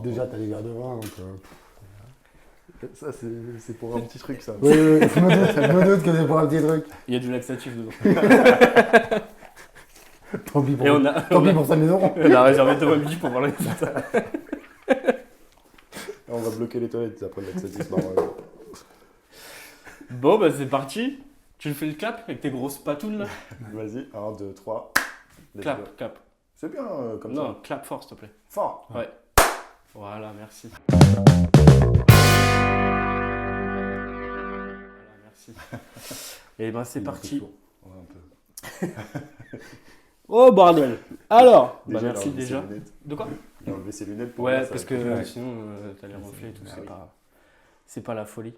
Déjà, t'as les verres de vin, donc... Ça, c'est pour un petit truc, ça. Oui, je me doute que c'est pour un petit truc. Il y a du laxatif dedans. Tant pis pour, Et tant pis pour sa maison. on a réservé Thomas Midi pour parler de ça. On va bloquer les toilettes après le laxatif. Bon, bah c'est parti. Tu fais le clap avec tes grosses patounes là. Vas-y, 1, 2, 3. Clap, clap. C'est bien comme ça. Non, clap fort s'il te plaît. Fort. Ouais. Voilà, merci. Voilà, merci. Et ben c'est parti. Ouais, un peu. Oh bordel. Alors, Déjà, merci il a enlevé déjà. ses lunettes. De quoi? Il a enlevé ses lunettes pour Ouais, voir ça parce avec que le- sinon t'as les reflets et tout, Ah c'est oui. pas... C'est pas la folie.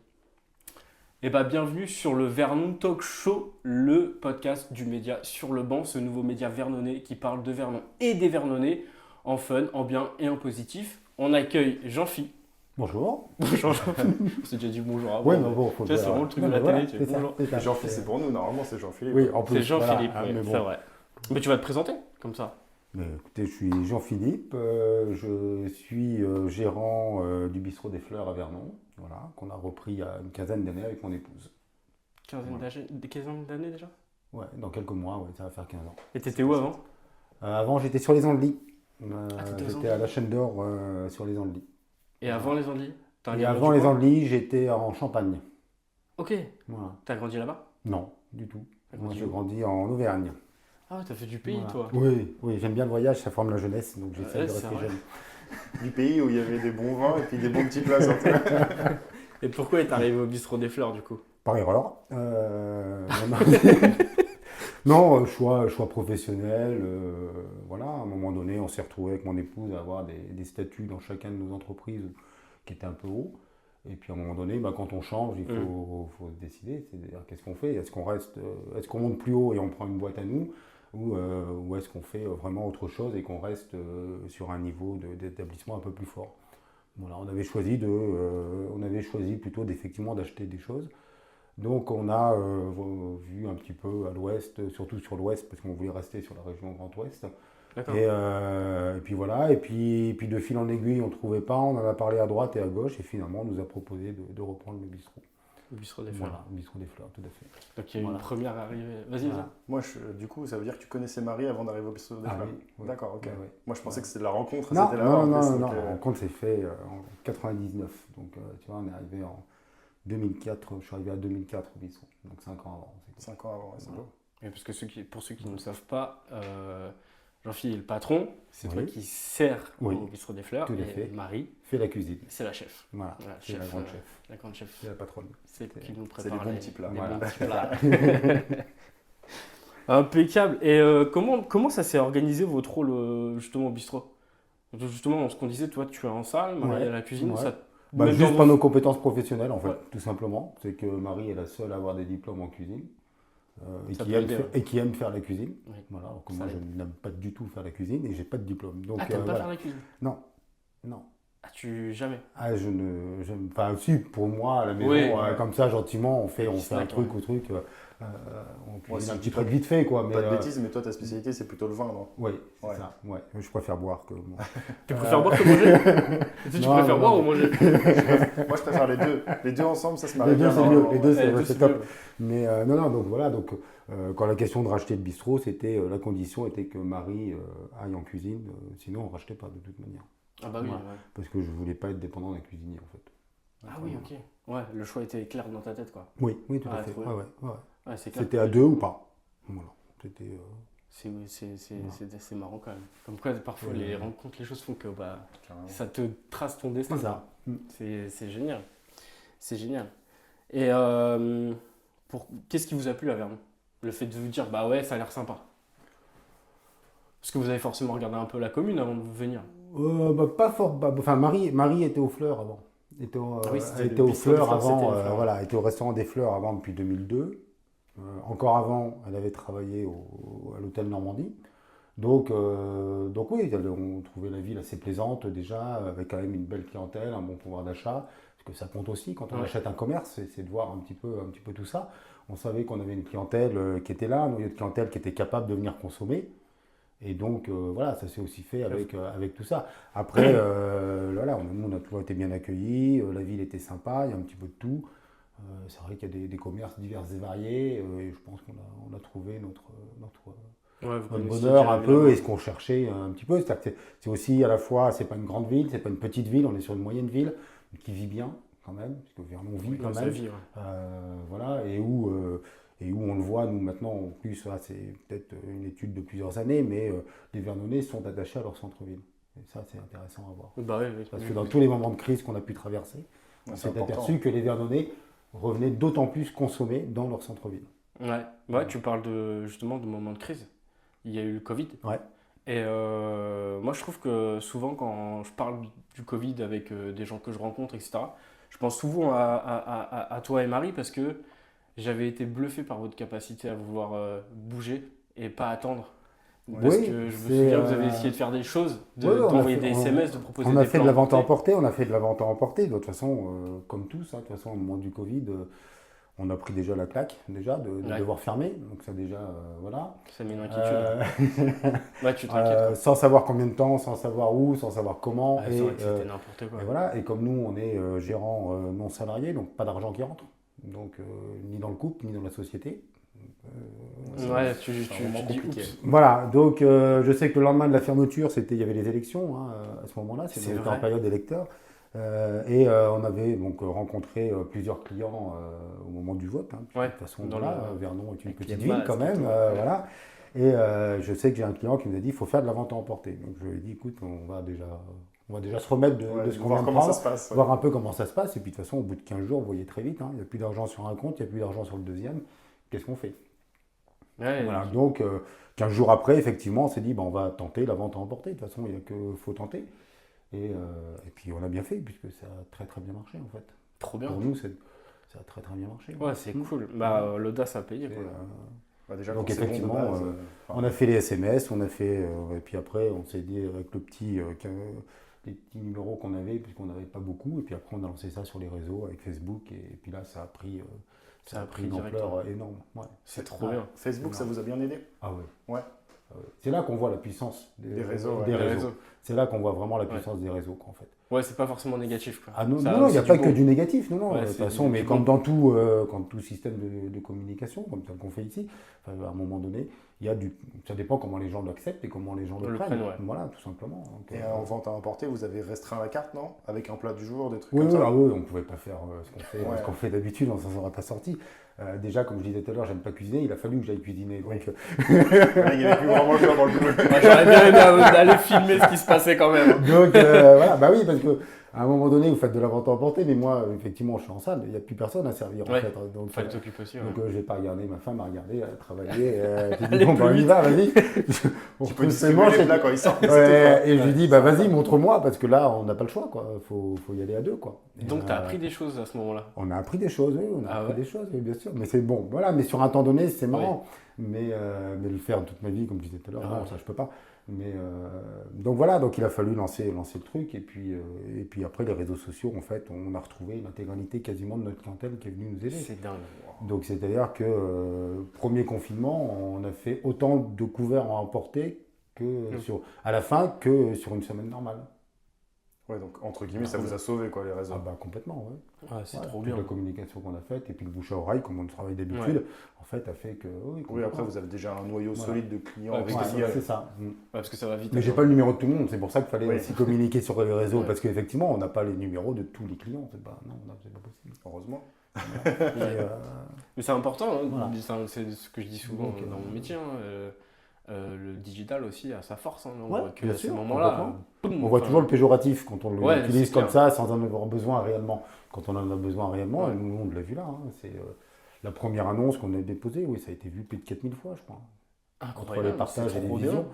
Et bah bienvenue sur le Vernon Talk Show, le podcast du média sur le banc, ce nouveau média vernonais qui parle de Vernon et des Vernonais en fun, en bien et en positif. On accueille Jean-Phi. Bonjour. Bonjour Jean-Phi. On s'est déjà dit bonjour avant. Ouais, mais bon, faut Tu vois, c'est vraiment le truc de la télé, tu sais, bonjour. Jean-Philippe, c'est pour nous, normalement c'est Jean-Philippe. Oui, en plus. C'est Jean-Philippe, voilà, oui, mais bon. c'est vrai. Mais tu vas te présenter comme ça. Mais écoutez, je suis Jean-Philippe, je suis gérant du bistrot des Fleurs à Vernon, voilà, qu'on a repris il y a une quinzaine d'années avec mon épouse. Quinzaine d'années déjà. Ouais, dans quelques mois, ouais, ça va faire 15 ans. Et t'étais où avant? Avant, j'étais sur les Andelys. t'étais aux J'étais à la chaîne d'or sur les Andelys. Et avant les Andelys? T'as un Et lien avant du les coin? Andelys, j'étais en Champagne. Ok. Voilà. T'as grandi là-bas? Non, du tout. T'as Moi, grandi je où? grandis en Auvergne. Ah ouais, t'as fait du pays Voilà. toi. Oui, oui, j'aime bien le voyage, ça forme la jeunesse, donc j'essaie Ouais, de c'est rester vrai. jeune. Du pays où il y avait des bons vins et puis des bons petits plats surtout. Et pourquoi est arrivé au bistrot des Fleurs du coup? Par erreur. Non, choix professionnel. Voilà, à un moment donné, on s'est retrouvé avec mon épouse à avoir des statuts dans chacun de nos entreprises qui étaient un peu hauts. Et puis à un moment donné, quand on change, il faut se décider. C'est-à-dire, qu'est-ce qu'on fait? Est-ce qu'on reste, est-ce qu'on monte plus haut et on prend une boîte à nous? Ou est-ce qu'on fait vraiment autre chose et qu'on reste sur un niveau d'établissement un peu plus fort? Voilà, on avait choisi plutôt effectivement d'acheter des choses. Donc on a vu un petit peu à l'ouest, surtout sur l'ouest, parce qu'on voulait rester sur la région Grand Ouest. D'accord. Et puis voilà, et puis de fil en aiguille, on ne trouvait pas, on en a parlé à droite et à gauche, et finalement on nous a proposé de reprendre le bistrot. Le bistrot des Fleurs. Voilà, le bistrot des Fleurs, tout à fait. Donc il y a eu Voilà. une première arrivée. Vas-y, Voilà. Moi, du coup, ça veut dire que tu connaissais Marie avant d'arriver au bistrot des Ah Fleurs. oui, oui. D'accord, ok. Ouais, ouais. Moi, je pensais que c'était de la rencontre. Non, C'était là non, en non, plus, non, donc, la rencontre s'est faite en 99, donc tu vois, on est arrivé en 2004, je suis arrivé à 2004 au bistrot, donc 5 ans avant. 5 ans avant, ouais, c'est Voilà. beau. Et parce que pour ceux qui ne le savent pas, Jean-Philippe est le patron, c'est toi Oui. qui sers Oui. au bistrot des Fleurs. Tout à Et fait. Marie, Fait la cuisine, c'est la chef. voilà, Voilà, c'est la chef, grande chef, La grande chef. c'est la patronne. C'est elle qui nous C'est prépare les bons petits plats. les Voilà. bons petits plats. Impeccable. Et comment ça s'est organisé votre rôle justement au bistrot? Justement, ce qu'on disait, toi tu es en salle, Marie Ouais. à la cuisine. Ouais. Ça... Juste dans par vos- nos compétences professionnelles, en fait, Ouais. tout simplement. C'est que Marie est la seule à avoir des diplômes en cuisine et, Ça qui peut aime aider, faire, et qui aime faire la cuisine. Oui. Voilà, alors que Ça moi, je aide. n'aime pas du tout faire la cuisine et j'ai pas de diplôme. Donc, Ah, t'aimes pas voilà. faire la cuisine? Non, non. Ah, jamais. Ah, enfin, si, pour moi, à la maison, Oui. comme ça, gentiment, on fait un snack, truc ouais. au truc. On cuisine si un je petit dis pas truc vite fait, quoi. Mais, Pas de bêtises, mais toi, ta spécialité, c'est plutôt le vin, non? Oui, c'est Ouais. ça. Ouais. Je préfère boire que. Bon. Tu préfères boire que manger? Tu Non, préfères non, boire non. ou manger? Moi, je préfère les deux. Les deux ensemble, ça se marie Les deux, bien. c'est mieux. normalement, Les deux, ouais. c'est top. Mais non, donc voilà, donc quand la question de racheter le bistrot, c'était la condition était que Marie aille en cuisine, sinon on rachetait pas de toute manière. Ah bah oui, Voilà. ouais. Parce que je voulais pas être dépendant d'un cuisinier en fait. Ah oui, ok. Ouais, le choix était clair dans ta tête, quoi. Oui, tout Ah, à fait. trouvé. Ouais, ouais. Ouais, c'est clair. C'était à deux ou pas. Voilà. C'était. C'est marrant quand même. Comme quoi, parfois, les rencontres, les choses font que Carrément. ça te trace ton destin. C'est ça. C'est génial. C'est génial. Et qu'est-ce qui vous a plu à Vernon? Le fait de vous dire, bah ouais, ça a l'air sympa. Parce que vous avez forcément regardé un peu la commune avant de venir. Pas fort. Enfin, Marie était aux Fleurs avant. Était oui, c'était elle le était aux bistrot des Fleurs Fleurs, c'était avant. les Fleurs. Voilà, elle était au restaurant des Fleurs avant depuis 2002. Encore avant, elle avait travaillé à l'hôtel Normandie. Donc oui, on trouvait la ville assez plaisante déjà, avec quand même une belle clientèle, un bon pouvoir d'achat. Parce que ça compte aussi quand on Ouais. achète un commerce, c'est de voir un petit peu tout ça. On savait qu'on avait une clientèle qui était là, un noyau de clientèle qui était capable de venir consommer. Et donc voilà, ça s'est aussi fait avec tout ça. Après, voilà, clients étaient bien accueillis, la ville était sympa, il y a un petit peu de tout. C'est vrai qu'il y a des commerces divers et variés, et je pense qu'on a trouvé notre bonheur un peu et ce qu'on cherchait un petit peu. C'est aussi à la fois, c'est pas une grande ville, c'est pas une petite ville, on est sur une moyenne ville qui vit bien quand même, parce que Vernon vit quand même. Vie, ouais. Voilà, et où on le voit, nous maintenant, en plus, ça, c'est peut-être une étude de plusieurs années, mais les Vernonais sont attachés à leur centre-ville. Et ça, c'est intéressant à voir. Bah oui, Parce que dans tous les moments de crise qu'on a pu traverser, on s'est aperçu que les Vernonais revenaient d'autant plus consommer dans leur centre-ville. Ouais, tu parles justement de moments de crise. Il y a eu le Covid. Ouais. Et moi, je trouve que souvent, quand je parle du Covid avec des gens que je rencontre, etc., je pense souvent à toi et Marie parce que j'avais été bluffé par votre capacité à vouloir bouger et pas attendre. Parce que je me souviens que vous avez essayé de faire des choses, d'envoyer des SMS, de proposer des plans. On a fait de la vente à emporter, De toute façon, comme tous, de toute façon, au moment du Covid, on a pris déjà la claque, de devoir fermer. Donc ça déjà, voilà. Ça met une inquiétude. Ouais, tu t'inquiètes. Sans savoir combien de temps, sans savoir où, sans savoir comment. C'est vrai que c'était n'importe quoi. Et voilà. Et comme nous, on est gérant non salarié, donc pas d'argent qui rentre. Donc ni dans le couple, ni dans la société. Tu dis oups. Voilà, donc je sais que le lendemain de la fermeture, il y avait les élections à ce moment-là, c'était en période électeur. Et on avait donc rencontré plusieurs clients au moment du vote. De toute façon, Vernon est une petite ville quand même. Voilà. Et je sais que j'ai un client qui nous a dit qu'il faut faire de la vente à emporter. Donc je lui ai dit écoute, on va déjà se remettre de ce qu'on vient de prendre, voir un peu comment ça se passe. Et puis de toute façon, au bout de 15 jours, vous voyez très vite, il n'y a plus d'argent sur un compte, il n'y a plus d'argent sur le deuxième. Qu'est-ce qu'on fait? Voilà. Donc 15 jours après, effectivement, on s'est dit on va tenter la vente à emporter. De toute façon, il n'y a que faut tenter. Et puis on a bien fait, puisque ça a très très bien marché en fait. Trop bien. Pour nous, ça a très très bien marché. Ouais, c'est cool. L'audace a payé. Déjà, donc effectivement, on a fait les SMS, et puis après on s'est dit avec les petits numéros qu'on avait, puisqu'on n'avait pas beaucoup, et puis après on a lancé ça sur les réseaux avec Facebook, et puis là ça a pris une ampleur énorme. Ouais. C'est trop bien. Facebook, ça vous a bien aidé? Ah oui. Ouais. C'est là qu'on voit la puissance des réseaux. C'est là qu'on voit vraiment la puissance des réseaux, en fait. Ouais, c'est pas forcément négatif, quoi. Ah non, il n'y a pas que du négatif, non. De toute façon, mais comme dans tout système de communication, comme ça qu'on fait ici, à un moment donné, ça dépend comment les gens l'acceptent et comment les gens le prennent. Voilà, tout simplement. Donc, et en vente à emporter, vous avez restreint la carte, non? Avec un plat du jour, des trucs comme ça? Oui, on ne pouvait pas faire ce qu'on fait d'habitude, on ne s'en serait pas sorti. Déjà, comme je disais tout à l'heure, j'aime pas cuisiner, il a fallu que j'aille cuisiner. Donc... il n'y avait plus vraiment le choix dans le boulot. J'aurais bien aimé aller filmer ce qui se passait quand même. Donc voilà, oui, parce que à un moment donné, vous faites de la vente à emporter, mais moi, effectivement, je suis en salle, il n'y a plus personne à servir en fait. Donc, il fallait t'occuper aussi. Donc, je n'ai pas regardé, ma femme a regardé, elle a travaillé. J'ai dit, on y va, vas-y. Tu peux distribuer les plats quand ils sortent. Et je lui dis, vas-y, montre-moi, parce que là, on n'a pas le choix, quoi. Faut y aller à deux, quoi. Et donc, tu as appris des choses à ce moment-là? On a appris des choses, oui, bien sûr. Mais c'est bon, voilà, mais sur un temps donné, c'est marrant. Mais le faire toute ma vie, comme je disais tout à l'heure, non, ça, je peux pas. Mais donc voilà, donc il a fallu lancer le truc, et puis après les réseaux sociaux, en fait, on a retrouvé l'intégralité quasiment de notre clientèle qui est venue nous aider. C'est dingue. Donc c'est-à-dire que premier confinement, on a fait autant de couverts à emporter à la fin que sur une semaine normale. Ouais, donc entre guillemets, ça vous a sauvé quoi, les réseaux? Complètement, ouais. C'est trop bien. La communication qu'on a faite, et puis le bouche à oreille, comme on travaille d'habitude, en fait, a fait que... Oui, après, vous avez déjà un noyau solide de clients. C'est ça. Parce que ça va vite. Mais j'ai pas le numéro de tout le monde, c'est pour ça qu'il fallait aussi communiquer sur les réseaux, parce qu'effectivement, on n'a pas les numéros de tous les clients. C'est pas possible. Heureusement. Mais c'est important, c'est ce que je dis souvent dans mon métier. Le digital aussi a sa force. Bien sûr, on voit toujours le péjoratif quand on l'utilise comme ça, sans en avoir besoin réellement. Quand on en a besoin réellement, nous on l'a vu là. C'est la première annonce qu'on a déposée, ça a été vu plus de 4000 fois, je crois. Entre les partages et les visions.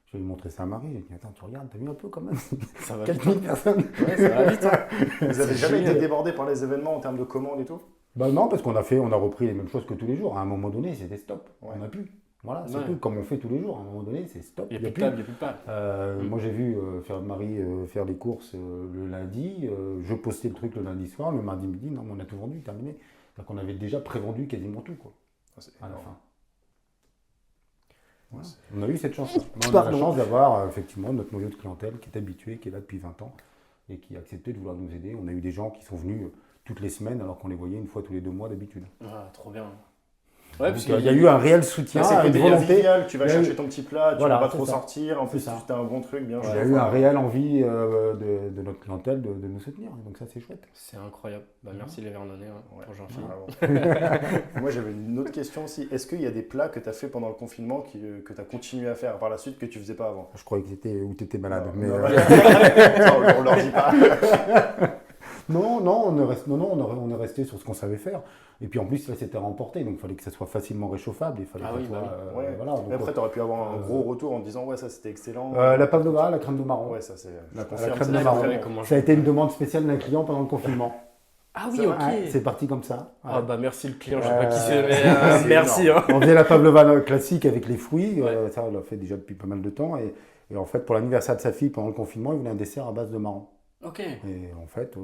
Je vais lui montrer ça à Marie. J'ai dit, attends, tu regardes, t'as vu un peu quand même? Ça va 4000 personnes. Ça va vite. Vous avez jamais été débordé par les événements en termes de commandes et tout? Non, parce qu'on a repris les mêmes choses que tous les jours. À un moment donné, c'était stop. On n'a plus. Voilà, c'est tout, comme on fait tous les jours. À un moment donné, c'est stop. Il n'y a plus de table. Moi, j'ai vu Marie faire les courses le lundi. Je postais le truc le lundi soir. Le mardi midi, non, on a tout vendu, terminé. C'est-à-dire qu'on avait déjà prévendu quasiment tout, quoi. À la fin. Voilà. On a eu cette chance. On a la chance d'avoir effectivement notre noyau de clientèle qui est habitué, qui est là depuis 20 ans. et qui a accepté de vouloir nous aider. On a eu des gens qui sont venus toutes les semaines alors qu'on les voyait une fois tous les 2 mois d'habitude. Ah, trop bien. Ouais, parce Donc, qu'il il y a eu un réel soutien, C'est une côté volonté. convivial, tu vas Il y a chercher eu- ton petit plat, tu Voilà, vas pas c'est trop ça. sortir, en plus C'est ça. tu as un bon truc, bien Il y joué. a eu un réel envie de notre clientèle de nous soutenir. Donc ça, c'est chouette. C'est incroyable. Bah, merci les Vernonais, hein, Ouais, trop gentil. vraiment. Moi j'avais une autre question aussi. Est-ce qu'il y a des plats que tu as fait pendant le confinement que tu as continué à faire par la suite que tu faisais pas avant? Je croyais que c'était où tu étais malade. Non, mais, non, euh, on leur dit pas. non, on est resté sur ce qu'on savait faire. Et puis en plus, là, c'était remporté. Donc il fallait que ça soit facilement réchauffable. Il fallait Ah que oui, ça soit, bah Ouais. voilà, donc, Mais après, tu aurais pu avoir un gros retour en te disant ouais, ça c'était excellent. la pavlova, la crème de marron. Ouais, ça c'est. La je confirme, crème c'est de la marron. préférée. Comment Ça a été une demande spéciale d'un client pendant le confinement. Ah oui, C'est ok. Ouais, c'est parti comme ça. Ouais. Ah bah merci le client, je sais pas qui c'est, mais c'est merci. Hein. On faisait la pavlova classique avec les fruits. Ouais. Ça, on l'a fait déjà depuis pas mal de temps. Et en fait, pour l'anniversaire de sa fille pendant le confinement, il voulait un dessert à base de marron. Ok. Et en fait,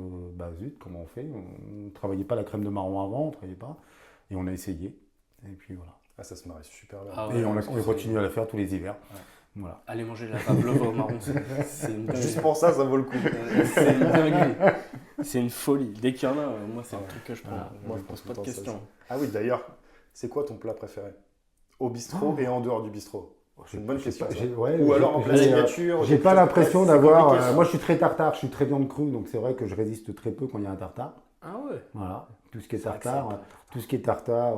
zut, comment on fait? On ne travaillait pas la crème de marron avant, on ne travaillait pas. Et on a essayé. Et puis voilà. Ah, ça se marie super bien. Ah Et ouais, on c'est- continue à la faire tous les hivers. Ouais. Voilà. Allez manger de la pavlova au marron, c'est une dinguerie. Juste pour ça vaut le coup. C'est une dinguerie. C'est une folie. Dès qu'il y en a, moi c'est le truc que je prends. Voilà. Moi je pose pas de Tout le temps, questions. Ah oui, d'ailleurs, c'est quoi ton plat préféré? Au bistrot et en dehors du bistrot? C'est une bonne J'ai question. pas- ça. j'ai- ouais, Ou j'ai- alors en plat j'ai, signature. j'ai quelque pas chose- l'impression c'est d'avoir. compliqué, ça. Moi, je suis très tartare, je suis très viande crue, donc c'est vrai que je résiste très peu quand il y a un tartare. Ah ouais. Voilà. Tout ce qui est C'est vrai que tartare, ça- tout ce qui est tartare,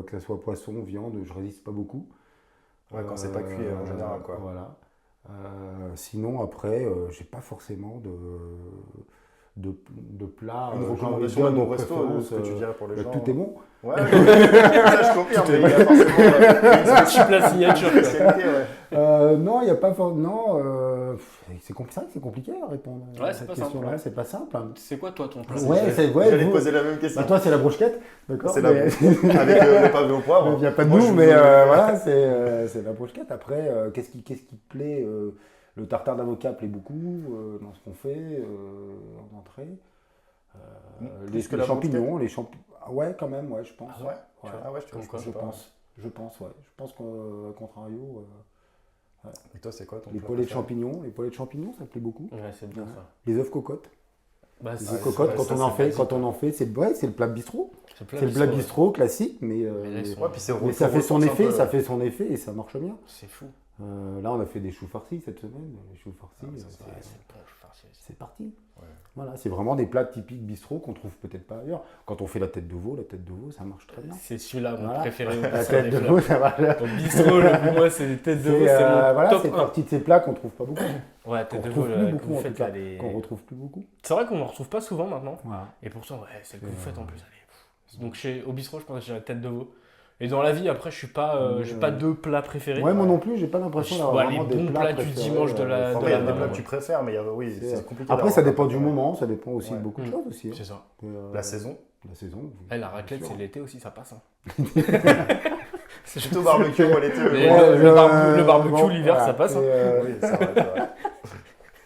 que ce soit poisson, viande, je résiste pas beaucoup. Ouais, quand c'est pas cuit en général, quoi. Voilà. Sinon, après, j'ai pas forcément de plat. Une genre, recommandation de de mon resto, préférence, ce que tu dirais pour les gens. tout est bon. Ouais, ça je confirme, mais il y a forcément Un petit plat signature. une quoi. spécialité, ouais. Non, il n'y a pas forcément. Non, c'est compliqué à répondre Ouais, à c'est cette pas simple, question-là. ouais. C'est pas simple. Hein. C'est quoi toi ton plat? Ouais, c'est ouais. J'allais vous- poser la même question. Bah, toi, c'est la brochette, d'accord. C'est la mais- avec le pavé au poivre. Il n'y a pas de Moi, nous, je mais vous- voilà, c'est la brochette. Après, qu'est-ce qui te plaît le tartare d'avocat plaît beaucoup dans ce qu'on fait en entrée. Plus que la champignons, les champignons. Ouais, quand même, ouais, je pense. Ah ouais. Ouais. Ah ouais, je Comme quoi, Je pense, ouais. Je pense qu'à contrario, Et toi, c'est quoi ton les plat poêlés de préféré? champignons, ça plaît beaucoup. Ouais, c'est bien ça. Les œufs cocottes. Bah, Les c'est œufs cocottes, ouais, quand ça, on en c'est fait, basique, quand on en fait, c'est le plat bistrot. c'est C'est le plat bistrot classique, mais Mais là, ils sont- Ouais, puis c'est mais ça fait son ressource un effet, peu. ça fait son effet et ça marche bien. C'est fou. Là, on a fait des choux farcis cette semaine. Les choux farcis, Ah, ça, c'est- Ouais, c'est bon, je vais faire ça aussi. c'est parti. Ouais. Voilà, c'est vraiment des plats typiques bistrot qu'on trouve peut-être pas ailleurs. Quand on fait la tête de veau, ça marche très bien. C'est celui-là mon Voilà. préféré. au La bistrot tête des de fleurs. veau, ça va. Au bistrot, pour moi, c'est les têtes de veau, c'est mon Voilà, top c'est 1. partie de ces plats qu'on trouve pas beaucoup. Ouais, Qu'on tête de retrouve veau, plus que beaucoup vous en faites tout cas. là, les- Qu'on retrouve plus beaucoup. C'est vrai qu'on ne retrouve pas souvent maintenant. Voilà. Et pourtant, ouais, celle que vous faites en plus, elle est. Donc au bistrot, je pense que j'ai la tête de veau. Et dans la vie, après, je suis pas, j'ai pas deux plats préférés. Ouais, moi non plus, j'ai pas l'impression Je d'avoir vois les vraiment des bons plats plats du préférés, dimanche de la- Enfin, il y a des maman, plats que ouais. tu préfères, mais oui, c'est compliqué. Après, d'avoir ça un dépend plat du préféré. moment, ça dépend aussi Ouais. de beaucoup de Mm. choses aussi. hein. C'est ça. La saison. La saison. Eh, la raclette, bien sûr. c'est l'été aussi, ça passe. Hein. C'est plutôt barbecue moi l'été. Mais mais le bon. barbecue, l'hiver, ça passe, hein. Oui, c'est vrai, c'est vrai.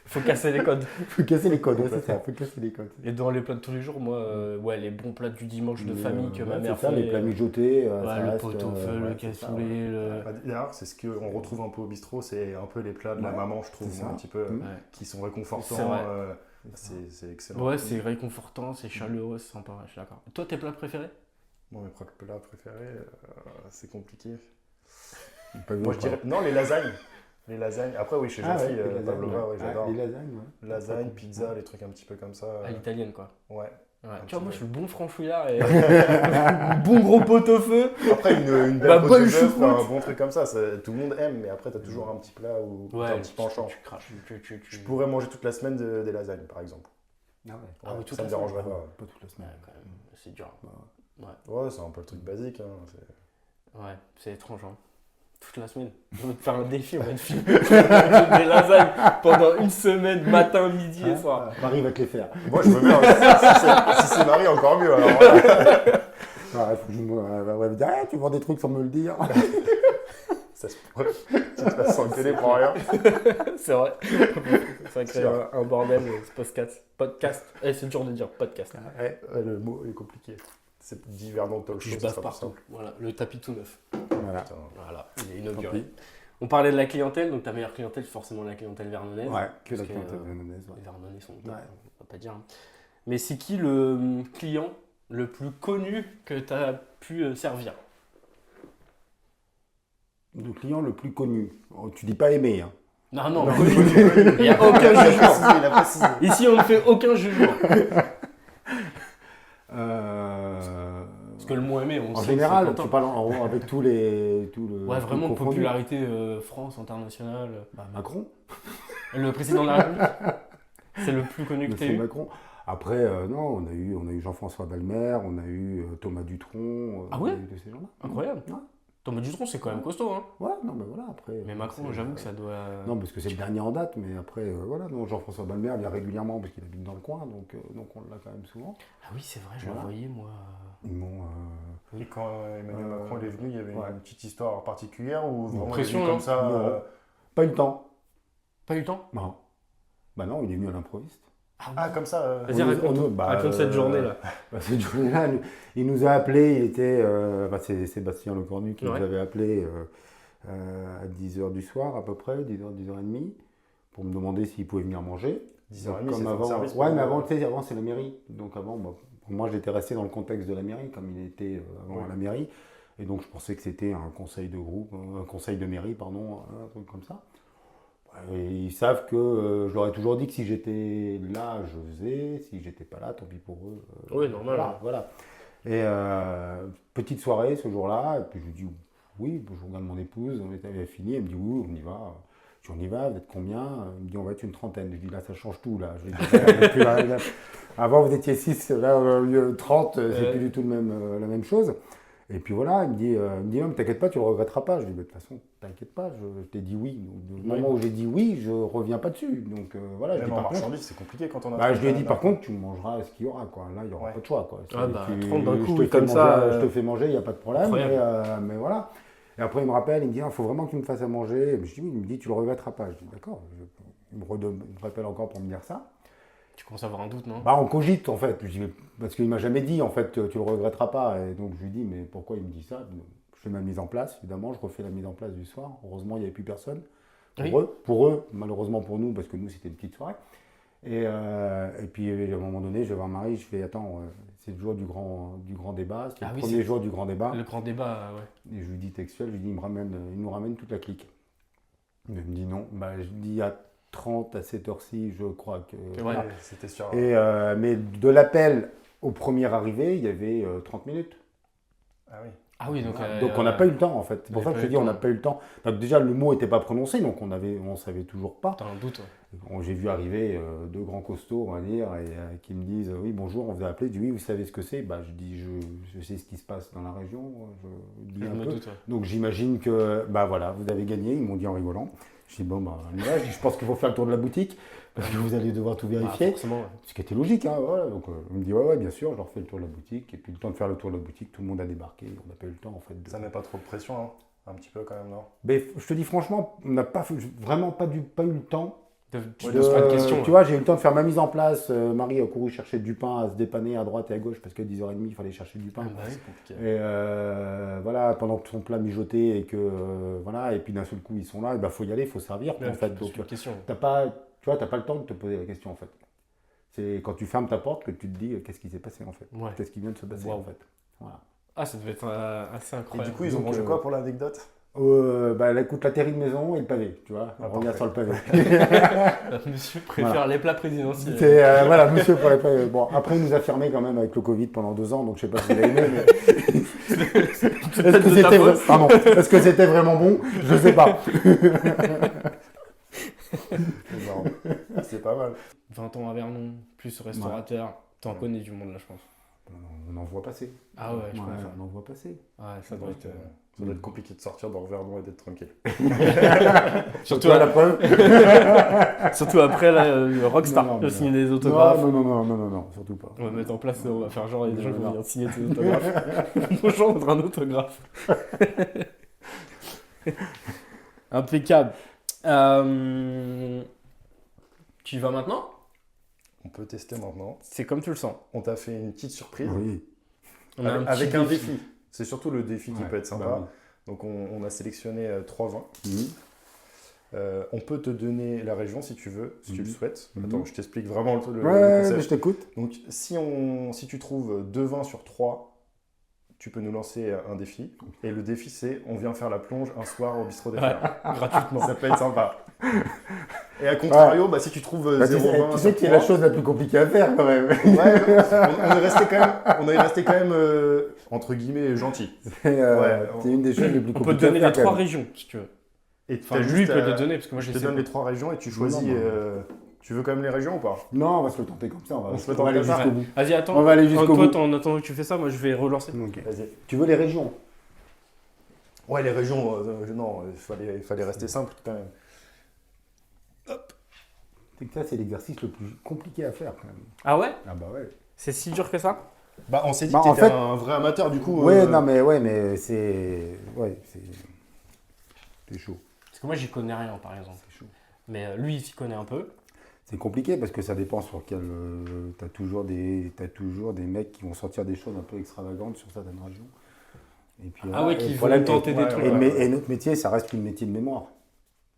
Faut casser les codes. Faut casser les codes, ouais, c'est ça, faut casser les codes. Et dans les plats de tous les jours, moi, ouais, les bons plats du dimanche de famille que ma Ouais, mère c'est ça, fait. les plats mijotés, Ouais, ça le reste, pot-au-feu, le ouais, c'est ça, cassoulet, ouais. le. Bah, d'ailleurs, c'est ce qu'on retrouve un peu au bistrot, c'est un peu les plats de la Ouais, maman, je trouve, c'est moi, ça. un petit peu, Mm. Ouais. qui sont réconfortants. C'est vrai. C'est excellent. Ouais, c'est réconfortant, c'est chaleureux, c'est sympa, ouais, je suis d'accord. Toi, tes plats préférés? Moi, mes plats préférés, c'est compliqué. Pas Moi, je dirais. Non, les lasagnes. Les lasagnes. Après, oui, chez Ah Jean-Phi, ouais, les lasagnes, pavlova, ouais. oui, j'adore. Ah, les lasagnes, ouais. Lasagnes, pizza, les trucs un petit peu comme ça. À l'italienne, quoi. Ouais. Ouais. Un Tu vois, moi, petit je suis le bon franchouillard et. bon gros pot-au-feu. Après, une Bah, belle côte bonne de bœuf, choucroute. un bon truc comme ça, tout le monde aime, mais après, t'as toujours un petit plat ou un petit penchant. Tu craches. Je pourrais manger toute la semaine des lasagnes, par exemple. Ah ouais. Ah oui, Ouais, toute ça la me dérangerait Ah ouais, pas. pas toute la semaine. Ouais, quand même, c'est dur. Ouais, c'est un peu le truc basique. Hein. Ouais, c'est étrange, hein. Toute la semaine. On va te faire un défi, on va te filmer des lasagnes pendant une semaine, matin, midi et soir. Marie va te les faire. Moi, je veux bien. Si c'est Marie, encore mieux. Alors, Ah, faut que elle va me dire, ah, tu vends des trucs sans me le dire. ça se pourrait. Tu te passes sans télé pour rien. C'est vrai. Ça crée Sûr. un bordel, ce podcast. Eh, c'est dur de dire podcast. Ouais, le mot est compliqué. C'est divers dans le talk show. Je ça bave sera plus partout. simple. Voilà, le tapis tout neuf. Voilà. Putain. Voilà, il est Tant inauguré. pis. On parlait de la clientèle, donc ta meilleure clientèle, c'est forcément la clientèle vernonaise. Ouais, que la Parce que, clientèle vernonaise. Les Vernonais sont top, Ouais. on va pas dire. Mais c'est qui le client le plus connu que tu as pu servir? Le client le plus connu. Oh, tu dis pas aimé, hein. Non, connu. Il n'y a aucun jugement. Il a précisé. Ici, on ne fait aucun jugement. Parce que le mot aimé, on En sait que général, c'est tu Quentin. parles avec tous les. Ouais, vraiment de confondu. popularité France, internationale. Bah, Macron. Le président de la République, c'est le plus connu que tu as Monsieur eu. Macron. Après, non, on a eu Jean-François Balmer, on a eu Thomas Dutronc. Ah ouais, on a eu de ces gens-là. incroyable. Ouais. Thomas Dutronc, c'est quand même costaud. Hein. Ouais, non, mais voilà, après. Mais Macron, c'est- j'avoue que ça doit. Non, parce que c'est le dernier en date, mais après, voilà, non, Jean-François Balmer vient régulièrement parce qu'il habite dans le coin, donc on l'a quand même souvent. Ah oui, c'est vrai, je Voilà. le voyais, moi. Ils m'ont. Et quand Emmanuel Macron il est venu, il y avait ouais. une petite histoire particulière ou vraiment pression, il est venu non comme ça Non. Pas eu le temps. Pas eu le temps? Non. Bah non, il est venu à l'improviste. Ah, comme ça Vas-y, raconte, raconte cette journée-là. Cette journée-là, il nous a appelé, il était. C'est Sébastien Lecornu qui Ouais. nous avait appelé à 10h du soir à peu près, 10h, 10h30, pour me demander s'il pouvait venir manger. 10h30, Comme c'est avant. un service. Ouais, pour- mais avant, tu sais, avant c'est la mairie. Donc avant, pour moi, j'étais resté dans le contexte de la mairie, comme il était avant Ouais. à la mairie. Et donc, je pensais que c'était un conseil de groupe, un conseil de mairie, pardon, un truc comme ça. Et ils savent que je leur ai toujours dit que si j'étais là, je faisais. Si j'étais pas là, tant pis pour eux. Oui, normal. Voilà. Et petite soirée ce jour-là. Et puis je lui dis oui. Je regarde mon épouse, on était fini. Elle me dit oui, on y va. Je dis on y va, vous êtes combien? Elle me dit on va être une trentaine. Je dis là, ça change tout. Là. Je dis, on est plus là. Avant, vous étiez 6, là, 30, c'est plus du tout la même chose. Et puis voilà, il me dit non, mais t'inquiète pas, tu le regretteras pas. Je dis, mais de toute façon, t'inquiète pas, je t'ai dit oui. Donc, du moment où j'ai dit oui, je reviens pas dessus. Donc voilà, je Même dis en par contre. marchandise, c'est compliqué quand on a. Bah, je lui ai dit par contre, tu mangeras ce qu'il y aura. Quoi. Là, il n'y aura Ouais. pas de choix. Quoi. Ah, bah, Tu- 30 d'un je coup, te oui, fais comme manger, ça, je te fais manger, il n'y a pas de problème. incroyable. Mais voilà. Et après, il me rappelle, il me dit il faut vraiment que tu me fasses à manger. Je dis oui, il me dit tu le regretteras pas. Je dis d'accord. Il me rappelle encore pour me dire ça. Tu commences à avoir un doute, non? Bah, on cogite en fait. Je dis, mais- parce qu'il m'a jamais dit en fait tu le regretteras pas. Et donc je lui dis mais pourquoi il me dit ça? Je fais ma mise en place, évidemment, je refais la mise en place du soir. Heureusement, il n'y avait plus personne. Oui. Pour eux, malheureusement pour nous, parce que nous c'était une petite soirée. Et puis à un moment donné, je vais voir Marie, je fais attends, c'est le jour du grand débat, c'était Ah le oui, premier c'est- jour du grand débat. Le grand débat, ouais. Et je lui dis textuel, je lui dis il nous ramène toute la clique. Il me dit non, bah, je dis à 30 à cette heure-ci, je crois que. Ouais. voilà. Ouais, c'était sûr. Et, mais de l'appel au premier arrivé, il y avait 30 minutes. Ah oui. Ah oui, donc. Donc on n'a pas eu le temps en fait. C'est pour on ça n'a que pas je eu te dis le on n'a temps. pas eu le temps. Donc déjà le mot n'était pas prononcé, donc on savait toujours pas. T'as un doute, ouais. J'ai vu arriver deux grands costauds, on va dire, et qui me disent oui bonjour, on vous a appelé. Je dis oui, vous savez ce que c'est? Bah je dis je sais ce qui se passe dans la région. Je dis Je un me peu. doute, ouais. Donc j'imagine que bah voilà, vous avez gagné. Ils m'ont dit en rigolant. Je dis bon bah on y va. Je dis, je pense qu'il faut faire le tour de la boutique parce que vous allez devoir tout Ah, vérifier. forcément, ouais. Ce qui était logique, hein, voilà. Donc on me dit ouais bien sûr, je leur fais le tour de la boutique. Et puis le temps de faire le tour de la boutique, tout le monde a débarqué. On n'a pas eu le temps en fait. Ça met pas trop de pression, hein. Un petit peu quand même, non? Mais je te dis franchement, on n'a vraiment pas eu le temps. Tu Ouais, te poses pas de questions. Tu vois, j'ai eu le temps de faire ma mise en place. Marie a couru chercher du pain, à se dépanner à droite et à gauche parce qu'à 10h30, il fallait chercher du pain. Ah, bah oui. C'est compliqué. Et voilà, pendant que son plat mijotait et que voilà, et puis d'un seul coup ils sont là, il faut y aller, il faut servir. Ouais, en fait, tu te poses donc pas de questions. t'as pas le temps de te poser la question en fait. C'est quand tu fermes ta porte que tu te dis qu'est-ce qui s'est passé en fait, Ouais. qu'est-ce qui vient de se passer Wow. en fait. Voilà. Ah, ça devait être assez Et incroyable. du coup, ils ont Donc, mangé quoi pour l'anecdote? Bah, elle écoute la terrie de maison et le pavé, tu vois. Ah, On revient parfait. sur le pavé. Monsieur préfère Voilà. les plats présidentiels. C'est, voilà, monsieur pour les pavé. Bon, après, il nous a fermé quand même avec le Covid pendant 2 ans, donc je sais pas si vous l'avez aimé, mais. Peut-être de ta faute. Pardon. Est-ce que c'était vraiment bon? Je sais pas. C'est marrant. C'est pas mal. 20 ans à Vernon, plus restaurateur. T'en Ouais. connais du monde là, je pense. On en voit passer. Ah ouais, je Ouais, pense. on en voit passer. Ouais, ça doit être. Ça doit être compliqué de sortir dans le Vernon et d'être tranquille. Surtout, Tu vois la preuve? surtout après le Rockstar, Non, non, de mais signer des autographes. Non, surtout pas. On va mettre en place, on va faire genre, il y a des gens qui vont Non. venir signer tes autographes. Bonjour, on voudrait un autographe. Impeccable. Tu y vas maintenant? On peut tester maintenant. C'est comme tu le sens. On t'a fait une petite surprise Oui. On a avec petit un défi. C'est surtout le défi qui Ouais, peut être sympa. bah oui. Donc on a sélectionné 3 vins. Mhm. On peut te donner la région si tu veux, si tu le souhaites. Mhm. Attends, je t'explique vraiment le Ouais, concept. mais je t'écoute. Donc si tu trouves 2 vins sur 3, tu peux nous lancer un défi. Et le défi, c'est on vient faire la plonge un soir au bistrot des Fers. Gratuitement. Ça peut être sympa. Et à contrario, si tu trouves Bah, 0 vin tu sur sais que c'est la 3, chose la plus compliquée à faire quand même. ouais, on est resté quand même entre guillemets gentil. C'est une des choses les plus On peut compliquées te donner à les faire. 3 quand même. régions, si tu veux. Et Enfin, lui peut te le donner, parce que moi, je Je les te sais donne pas. les 3 régions et tu choisis. Non. Tu veux quand même les régions ou pas? Non, on va se le tenter comme ça. On se le va aller tente comme ça. jusqu'au bout. Vas-y, attends. On va aller jusqu'au Toi, bout. en attendant que tu fais ça, moi, je vais relancer. Ok. Vas-y. Tu veux les régions? Ouais, les régions, non, il fallait rester simple quand même. C'est que ça, c'est l'exercice le plus compliqué à faire quand même. Ah ouais? Ah bah ouais. C'est si dur que ça? Bah, on s'est dit Bah, que en t'étais fait- un vrai amateur du coup. Ouais, non mais c'est... Ouais, c'est chaud. Parce que moi, j'y connais rien, par exemple. C'est chaud. Mais lui, il s'y connaît un peu. C'est compliqué parce que ça dépend sur quel... t'as toujours des mecs qui vont sortir des choses un peu extravagantes sur certaines régions. Et puis, Ah ouais, et qui le vont problème, tenter des ouais, trucs. ouais. Et notre métier, ça reste une métier de mémoire.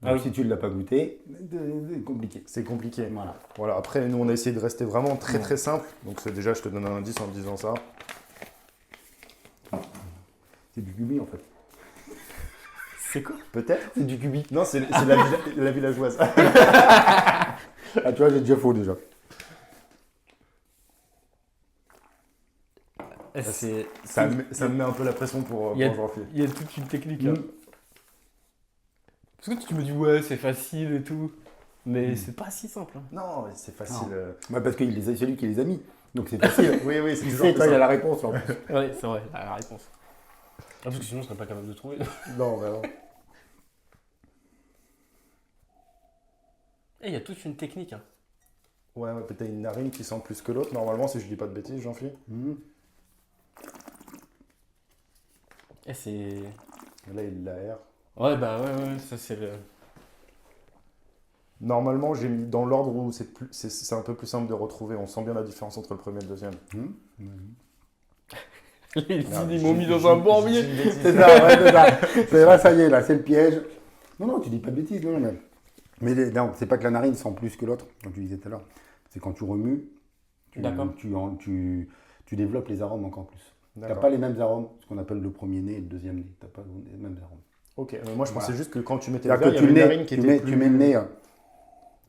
Donc Ah oui. si tu ne l'as pas goûté, c'est compliqué. C'est compliqué. Voilà. Voilà, après, nous, on a essayé de rester vraiment très très simple. Donc, déjà, je te donne un indice en te disant ça. C'est du cubi en fait. C'est quoi? Peut-être. C'est du cubi. Non, c'est la villageoise. Ah tu vois, j'ai déjà faux déjà. Ça me met un peu la pression pour Il y a- Jean-Philippe. Il y a toute une technique. Hein. Mm. Parce que tu me dis, ouais, c'est facile et tout. Mais c'est pas si simple. Hein. Non, mais c'est facile. Ouais, parce que c'est lui qui les a mis. Donc c'est facile. Oui, c'est Tu toujours sais, plus toi, il y a simple. la réponse. En plus. Ouais, c'est vrai, la réponse. Ah, parce que sinon, je serais pas capable de trouver. Non, bah non. Et il y a toute une technique. Hein. Ouais, peut-être une narine qui sent plus que l'autre, normalement, si je dis pas de bêtises, Jean-Philippe. Mhm. Et c'est. Et là, il l'aère. Ouais, bah ouais, ça c'est le. Normalement, j'ai mis dans l'ordre où c'est un peu plus simple de retrouver. On sent bien la différence entre le premier et le deuxième. Mhm. Mhm. Ils m'ont mis dans un bourbier. C'est ça, ouais, c'est ça. C'est là, ça y est, là, c'est le piège. Non, tu dis pas de bêtises, non, même. Mais non, c'est pas que la narine sent plus que l'autre, comme tu disais tout à l'heure. C'est quand tu remues, D'accord. tu développes les arômes encore plus. Tu n'as D'accord. pas les mêmes arômes, ce qu'on appelle le premier nez et le deuxième nez. Tu n'as pas les mêmes arômes. Ok, mais moi je pensais Voilà. juste que quand tu mettais le C'est-à-dire verre, que il y avait une tu, narine qui tu, était mets, plus... tu mets le nez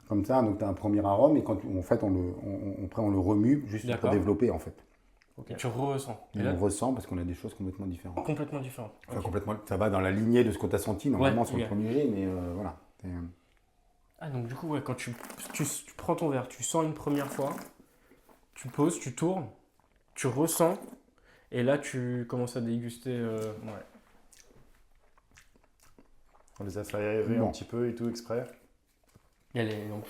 comme ça, donc tu as un premier arôme, et quand en fait, on le remue juste pour D'accord. développer, en fait. Et tu ressens. Et Et là, on ressent parce qu'on a des choses complètement différentes. complètement différent. Enfin, Ok. complètement, ça va dans la lignée de ce que tu as senti normalement Ouais, sur ok. le premier jet, mais voilà. Ah, donc du coup, ouais, quand tu prends ton verre, tu sens une première fois, tu poses, tu tournes, tu ressens, et là tu commences à déguster. Ouais. On les a fait aérer Non. un petit peu et tout exprès. Il y a donc,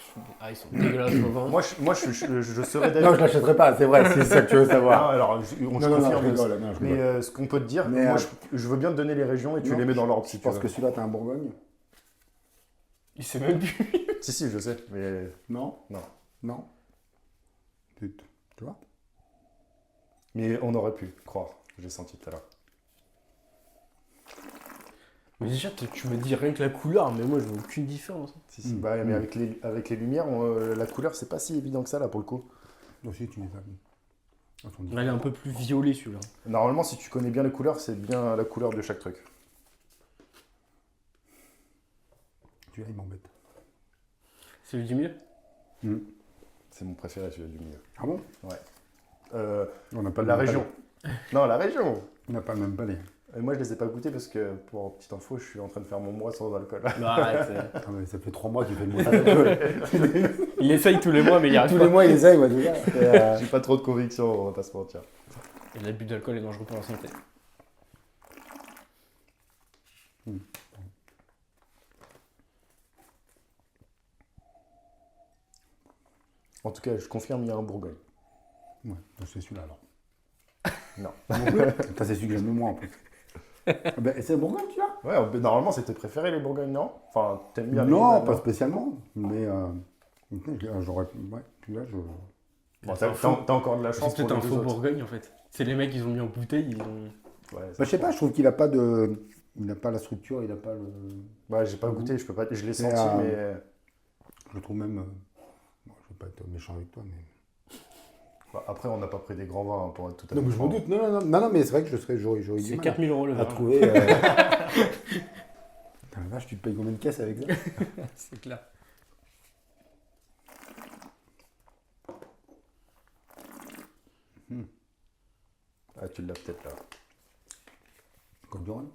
ils sont dégueulasses au vent. Moi, je serais Non, d'avis. je l'achèterai pas, c'est vrai, c'est ça que tu veux savoir. Ah, alors, je Non, confirme. je rigole, non, je Mais rigole. ce qu'on peut te dire, Mais, moi, je veux bien te donner les régions et tu non, les mets dans l'ordre Je si tu pense veux. que celui-là, t'as un Bourgogne. Il sait même plus. Si, je sais, mais Non non. Non. Tu vois Mais on aurait pu croire. J'ai senti tout à l'heure. Mais déjà, tu me dis rien que la couleur, mais moi je vois aucune différence. Si. Mm. Bah, mais Mm. avec les lumières, la couleur, c'est pas si évident que ça là pour le coup. Aussi, tu les as mis. Elles sont Là, il est un peu plus violet celui-là. Normalement, si tu connais bien les couleurs, c'est bien la couleur de chaque truc. Celui-là, il m'embête. Celui du milieu. C'est mon préféré, celui du milieu. Ah bon On n'a pas le La même région. Non, la région. palais. On n'a pas le même palais. Et moi, je les ai pas goûtés parce que, pour petite info, je suis en train de faire mon mois sans alcool. Non, arrête. Ah, mais ça fait 3 mois qu'il fait le mot d'alcool. Il essaye tous les mois, mais il y arrive Tous pas. les mois, il essaye, ouais, déjà. J'ai pas trop de conviction, on va pas se mentir. Et l'abus d'alcool est dangereux pour la santé. En tout cas, je confirme, il y a un Bourgogne. Ouais, donc c'est celui-là alors. Non. Ça, c'est celui que j'aime le moins en plus. Ah ben, c'est le Bourgogne, tu vois Ouais, normalement, c'était préféré les Bourgognes, non? Enfin, t'aimes bien les Non, Bourgognes, pas spécialement. Mais j'aurais. Ouais, celui-là, je. Bon, t'as encore de la chance C'est pour peut-être un les faux deux autres. Bourgogne en fait. C'est les mecs, ils ont mis en bouteille, ils ont. Ouais, Bah, je sais pas, je trouve qu'il a pas de. il n'a pas la structure, il n'a pas le... Ouais, j'ai pas goûté, je l'ai senti, mais... Je le trouve même... bon, je vais pas être méchant avec toi, mais... Bah, après, on n'a pas pris des grands vins, hein, pour être tout à fait Non, mais je franc. me doute. Non, mais c'est vrai que j'aurais du C'est mal 4000 € le à verre. trouver... Putain, la vache, tu te payes combien de caisses avec ça? C'est clair. Ah, tu l'as peut-être là. Côte du Rhône?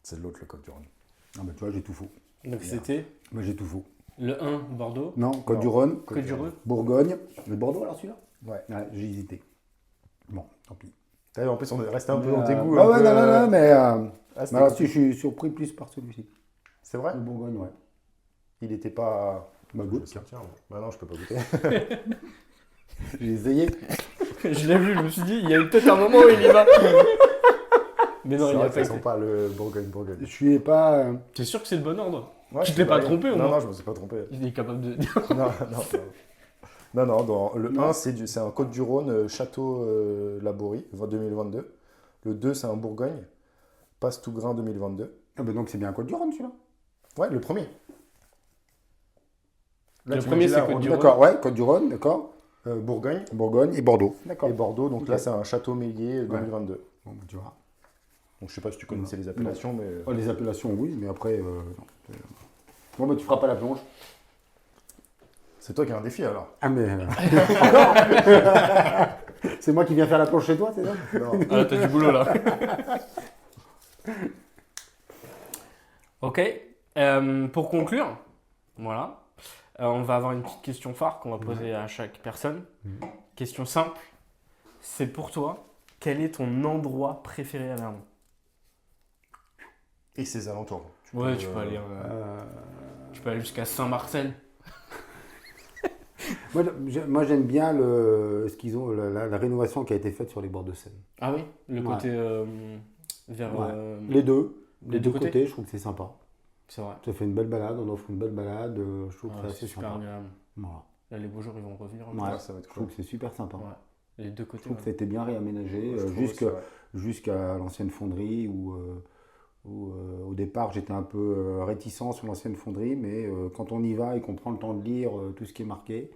C'est de l'autre, le Côte du Rhône. Ah bah tu vois, j'ai tout faux. Donc c'était Moi, j'ai tout faux. le 1 Bordeaux, Non, Côte Non. du Rhône, Côte du Rhône. Bourgogne. Le Bordeaux, alors, celui-là? Ouais. J'ai hésité. Bon, tant pis. T'as vu, en plus, on est resté un peu dans Mais, tes goûts. ah un ouais, peu, non, mais... Ah, mais c'était alors, cool. si, je suis surpris plus par celui-ci. C'est vrai? Le Bourgogne, ouais. Il était pas... Bah, Je goûte, le tiens. sentir, moi. Bah non, je peux pas goûter. J'ai essayé. Je l'ai vu, je me suis dit, il y a eu peut-être un moment où il y va. Mais non, C'est il vrai a que pas ça sent été. pas le Bourgogne. Je suis pas... T'es sûr que c'est le bon ordre? Ouais, Tu je t'es suis pas pareil. trompé, au Non, moins. non, je me suis pas trompé. Il est capable de... Non, dans le 1, c'est un Côte du Rhône, Château Laborie, 2022. Le 2, c'est un Bourgogne, Passe tout grain 2022. Ah bah donc c'est bien Côte du Rhône, celui-là. Ouais, le premier. Là, Le tu me premier, dis c'est là, Côte on- du Rhône. D'accord, ouais, Côte du Rhône, d'accord. Bourgogne Bourgogne et Bordeaux. D'accord. et Bordeaux. Donc Ok. là, c'est un Château Mélier 2022. Bon, bah, tu vois. Donc je sais pas si tu connaissais les appellations, mais Oh, les appellations, oui, mais après... non. Bon, bah tu feras pas la plonge. c'est toi qui as un défi alors. Ah, mais... C'est moi qui viens faire la plonge chez toi, c'est ça? Non. Ah là, t'as du boulot là. Ok. Pour conclure, voilà, on va avoir une petite question phare qu'on va poser à chaque personne. Question simple. C'est pour toi, quel est ton endroit préféré à Vernon? Et ses alentours. Ouais, tu peux aller, Euh, tu peux aller jusqu'à Saint-Marcel. Moi, j'aime bien ce qu'ils ont, la rénovation qui a été faite sur les bords de Seine. Ah oui, le Ouais. côté vers... Ouais. Les deux. les Les deux deux côtés côtés, je trouve que c'est sympa. C'est vrai. Ça fait une belle balade, on offre une belle balade, je trouve que Ouais, c'est assez c'est super sympa. agréable. Voilà. Là, les beaux jours, ils vont revenir. Ouais, Ouais, ça va être je trouve cool. que c'est super sympa. Ouais. Les deux Je côtés. trouve que ouais. ça a été bien réaménagé, Je trouve aussi, ouais. jusqu'à l'ancienne fonderie où au départ j'étais un peu réticent sur l'ancienne fonderie, mais quand on y va et qu'on prend le temps de lire tout ce qui est marqué,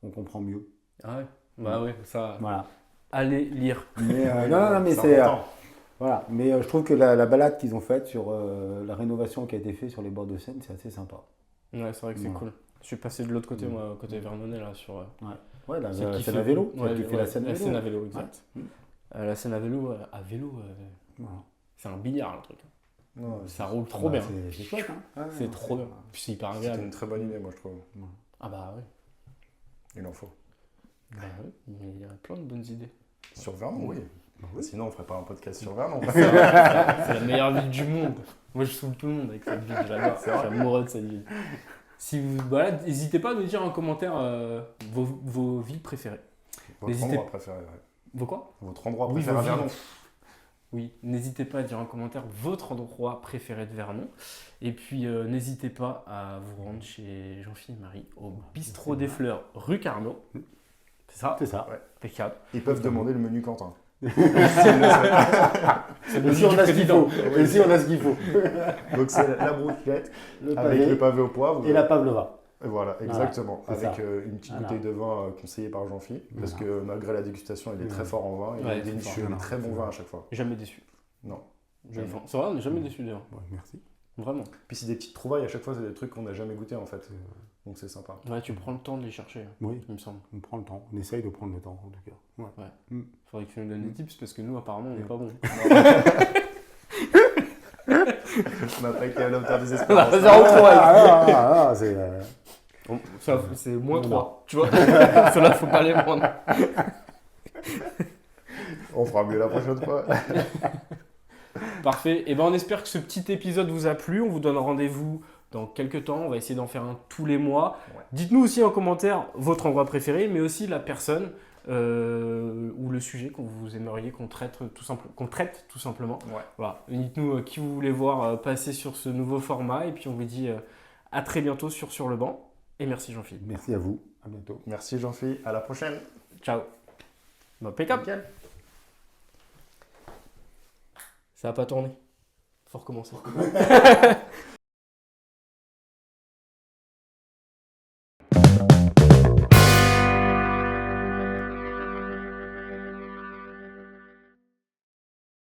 on comprend mieux. Ah ouais. Bah ouais, ça. Voilà. Allez lire. Mais non, mais c'est important. voilà. Mais je trouve que la balade qu'ils ont faite sur la rénovation qui a été faite sur les bords de Seine, c'est assez sympa. Ouais, c'est vrai que c'est Ouais. cool. Je suis passé de l'autre côté, moi, côté Vernonnet, là, sur. Ouais, la celle qui scène fait- à vélo. Ouais, Tu fais ouais, la scène à la vélo. scène à vélo, exact. Ouais. La scène à vélo, Voilà. c'est un billard, le truc. Non, Ça roule trop Bah, bien. C'est chouette, hein. Ouais, C'est non, trop bien. Puis c'est hyper c'était agréable. une très bonne idée, moi, je trouve. Ah bah oui. Il en faut. Bah oui, mais il y a plein de bonnes idées. Sur Vernon, oui. Bah oui. Sinon, on ferait pas un podcast sur Vernon. C'est la meilleure ville du monde. Moi, je saoule tout le monde avec cette ville, j'adore. Je suis amoureux de cette ville. Si vous, voilà, n'hésitez pas à nous dire en commentaire vos villes préférées. Votre N'hésitez- endroit préféré, ouais. Vos quoi? Votre endroit Oui, préféré vos à Vernon. villes. Oui, n'hésitez pas à dire en commentaire votre endroit préféré de Vernon. Et puis, n'hésitez pas à vous rendre chez Jean-Philippe et Marie au Bistrot des Fleurs, rue Carnot. C'est ça? C'est ça. Impeccable. Ils peuvent demander le menu Quentin. C'est Et si on a ce qu'il faut. Et si on a ce qu'il faut. Donc c'est la broutellette Le avec pavé le pavé au poivre. et la pavlova. Et voilà, exactement. c'est Avec ça. une petite Voilà. bouteille de vin conseillée par Jean-Philippe. Parce Voilà. que malgré la dégustation, il est très fort en vin. Il Ouais, déniche très fort. des très bons vins à chaque fois. Jamais déçu. Non. Jamais. C'est vrai, on n'est jamais déçu d'ailleurs. Ouais, merci. Vraiment. Puis c'est des petites trouvailles à chaque fois, c'est des trucs qu'on n'a jamais goûté en fait. Donc c'est sympa. Ouais, tu prends le temps de les chercher, Oui, il me semble. on prend le temps. On essaye de prendre le temps, en tout cas. Ouais. Faudrait que tu nous donnes des tips parce que nous, apparemment, on n'est pas bons. On n'a pas été à l'auteur des espérances. C'est... Ça, c'est moins Non. 3. Tu vois Cela, faut pas les prendre. On fera mieux la prochaine fois. Parfait. Et ben, on espère que ce petit épisode vous a plu. On vous donne rendez-vous dans quelques temps. On va essayer d'en faire un tous les mois. Ouais. Dites-nous aussi en commentaire votre endroit préféré, mais aussi la personne ou le sujet que vous aimeriez qu'on traite tout simplement. Ouais. Voilà. Dites-nous qui vous voulez voir passer sur ce nouveau format. Et puis on vous dit à très bientôt sur le banc. Et merci Jean-Philippe. Merci à vous. À bientôt. Merci Jean-Philippe, à la prochaine. Ciao. Impeccable. Nickel. Ça n'a pas tourné. Faut recommencer.